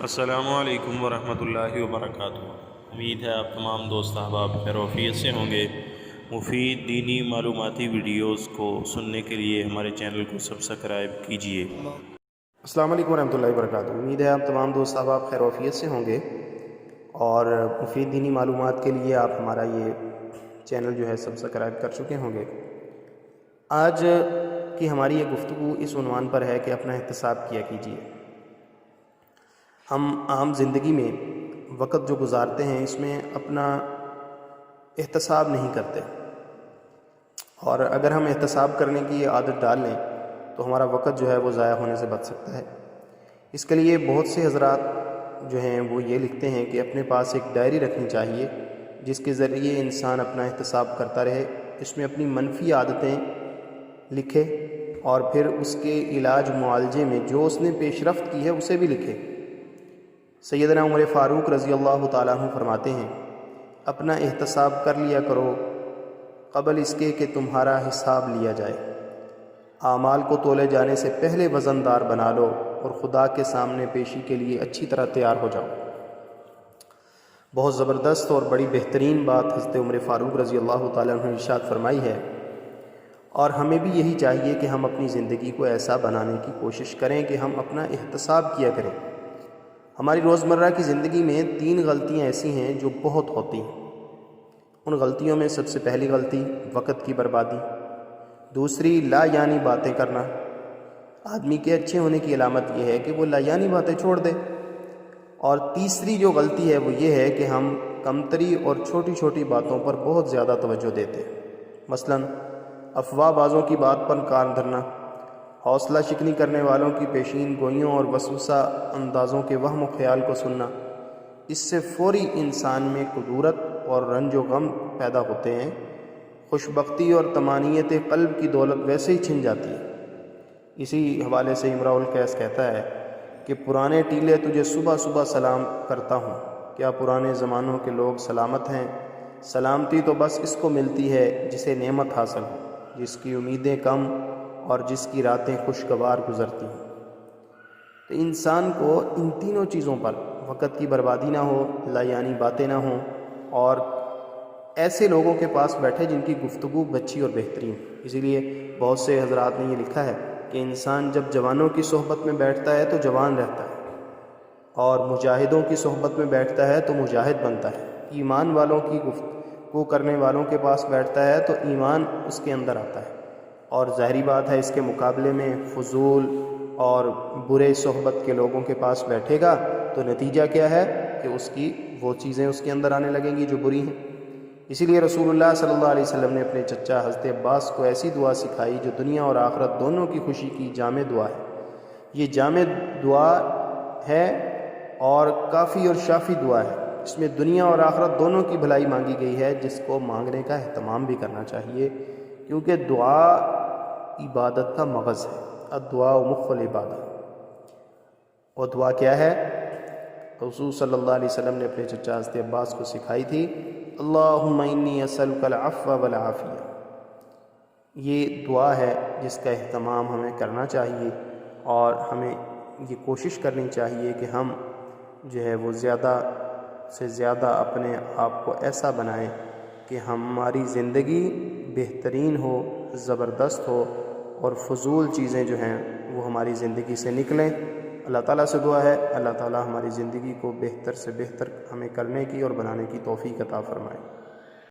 السلام علیکم ورحمۃ اللہ وبرکاتہ۔ امید ہے آپ تمام دوست احباب خیر و عافیت سے ہوں گے۔ مفید دینی معلوماتی ویڈیوز کو سننے کے لیے ہمارے چینل کو سبسکرائب کیجیے۔ السلام علیکم ورحمۃ اللہ وبرکاتہ۔ امید ہے آپ تمام دوست احباب خیر و عافیت سے ہوں گے اور مفید دینی معلومات کے لیے آپ ہمارا یہ چینل جو ہے سبسکرائب کر چکے ہوں گے۔ آج کی ہماری یہ گفتگو اس عنوان پر ہے کہ اپنا احتساب کیا کیجیے۔ ہم عام زندگی میں وقت جو گزارتے ہیں اس میں اپنا احتساب نہیں کرتے، اور اگر ہم احتساب کرنے کی عادت ڈال لیں تو ہمارا وقت جو ہے وہ ضائع ہونے سے بچ سکتا ہے۔ اس کے لیے بہت سے حضرات جو ہیں وہ یہ لکھتے ہیں کہ اپنے پاس ایک ڈائری رکھنی چاہیے جس کے ذریعے انسان اپنا احتساب کرتا رہے، اس میں اپنی منفی عادتیں لکھے اور پھر اس کے علاج معالجے میں جو اس نے پیش رفت کی ہے اسے بھی لکھے۔ سیدنا عمر فاروق رضی اللہ تعالیٰ عنہ فرماتے ہیں، اپنا احتساب کر لیا کرو قبل اس کے کہ تمہارا حساب لیا جائے۔ اعمال کو تولے جانے سے پہلے وزن دار بنا لو اور خدا کے سامنے پیشی کے لیے اچھی طرح تیار ہو جاؤ۔ بہت زبردست اور بڑی بہترین بات حضرت عمر فاروق رضی اللہ تعالیٰ عنہ نے ارشاد فرمائی ہے، اور ہمیں بھی یہی چاہیے کہ ہم اپنی زندگی کو ایسا بنانے کی کوشش کریں کہ ہم اپنا احتساب کیا کریں۔ ہماری روزمرہ کی زندگی میں 3 غلطیاں ایسی ہیں جو بہت ہوتی ہیں۔ ان غلطیوں میں سب سے پہلی غلطی وقت کی بربادی، دوسری لا یعنی باتیں کرنا۔ آدمی کے اچھے ہونے کی علامت یہ ہے کہ وہ لا یعنی باتیں چھوڑ دے۔ اور تیسری جو غلطی ہے وہ یہ ہے کہ ہم کمتری اور چھوٹی چھوٹی باتوں پر بہت زیادہ توجہ دیتے ہیں، مثلاً افواہ بازوں کی بات پر کان دھرنا، حوصلہ شکنی کرنے والوں کی پیشین گوئیوں اور وسوسہ اندازوں کے وہم و خیال کو سننا۔ اس سے فوری انسان میں کدورت اور رنج و غم پیدا ہوتے ہیں، خوش بختی اور طمانینت قلب کی دولت ویسے ہی چھن جاتی ہے۔ اسی حوالے سے امراء القیس کہتا ہے کہ پرانے ٹیلے تجھے صبح صبح سلام کرتا ہوں، کیا پرانے زمانوں کے لوگ سلامت ہیں؟ سلامتی تو بس اس کو ملتی ہے جسے نعمت حاصل ہو، جس کی امیدیں کم اور جس کی راتیں خوشگوار گزرتی ہیں۔ تو انسان کو ان تینوں چیزوں پر وقت کی بربادی نہ ہو، لا یعنی باتیں نہ ہوں، اور ایسے لوگوں کے پاس بیٹھے جن کی گفتگو اچھی اور بہترین۔ اسی لیے بہت سے حضرات نے یہ لکھا ہے کہ انسان جب جوانوں کی صحبت میں بیٹھتا ہے تو جوان رہتا ہے، اور مجاہدوں کی صحبت میں بیٹھتا ہے تو مجاہد بنتا ہے۔ ایمان والوں کی گفتگو کرنے والوں کے پاس بیٹھتا ہے تو ایمان اس کے اندر آتا ہے، اور ظاہری بات ہے اس کے مقابلے میں فضول اور برے صحبت کے لوگوں کے پاس بیٹھے گا تو نتیجہ کیا ہے کہ اس کی وہ چیزیں اس کے اندر آنے لگیں گی جو بری ہیں۔ اسی لیے رسول اللہ صلی اللہ علیہ وسلم نے اپنے چچا حضرت عباس کو ایسی دعا سکھائی جو دنیا اور آخرت دونوں کی خوشی کی جامع دعا ہے۔ یہ جامع دعا ہے اور کافی اور شافی دعا ہے، اس میں دنیا اور آخرت دونوں کی بھلائی مانگی گئی ہے، جس کو مانگنے کا اہتمام بھی کرنا چاہیے، کیونکہ دعا عبادت کا مغز ہے۔ الدعاء مخ العبادہ۔ اور دعا کیا ہے؟ رسول صلی اللہ علیہ وسلم نے اپنے چچا حضرت عباس کو سکھائی تھی، اللہم انی اسألک العفو والعافیہ۔ یہ دعا ہے جس کا اہتمام ہمیں کرنا چاہیے، اور ہمیں یہ کوشش کرنی چاہیے کہ ہم جو ہے وہ زیادہ سے زیادہ اپنے آپ کو ایسا بنائیں کہ ہماری زندگی بہترین ہو، زبردست ہو، اور فضول چیزیں جو ہیں وہ ہماری زندگی سے نکلیں۔ اللہ تعالیٰ سے دعا ہے اللہ تعالیٰ ہماری زندگی کو بہتر سے بہتر ہمیں کرنے کی اور بنانے کی توفیق عطا فرمائے۔